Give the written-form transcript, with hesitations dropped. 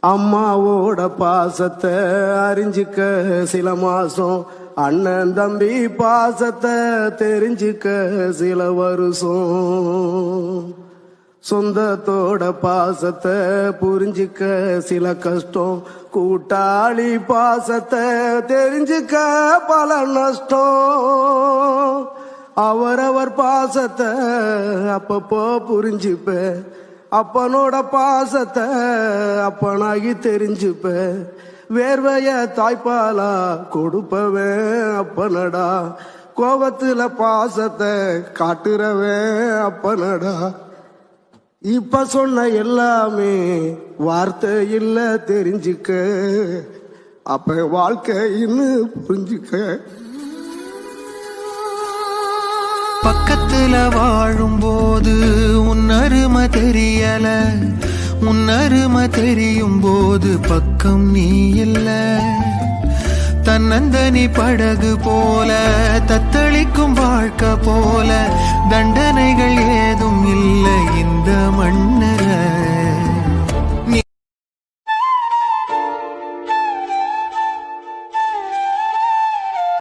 அம்மாவோட பாசத்தை அறிஞ்சிக்க சில மாசம், அண்ணன் தம்பி பாசத்தை தெரிஞ்சுக்க சில வருஷம், சொந்தத்தோட பாசத்தை புரிஞ்சிக்க சில கஷ்டம், கூட்டாளி பாசத்தை தெரிஞ்சுக்க பல நஷ்டம். அவரவர் பாசத்தை அப்பப்போ புரிஞ்சுப்ப, அப்பனோட பாசத்தை அப்பனாகி தெரிஞ்சுப்ப, வேர்வைய தாய்ப்பாலா கொடுப்பவன் அப்பனடா, கோபத்துல பாசத்தை காட்டுறவன் அப்பனடா. இப்ப சொன்ன எல்லாமே வார்த்தை இல்ல தெரிஞ்சுக்க, அப்ப வாழ்க்கைன்னு புரிஞ்சுக்க. பக்கத்துல வாழும்போது உன்னருமை தெரியல, உன்னருமை தெரியும் போது பக்கம் நீ இல்ல. தன்னந்தனி படகு போல தத்தளிக்கும் வாழ்க்கை போல தண்டனைகள்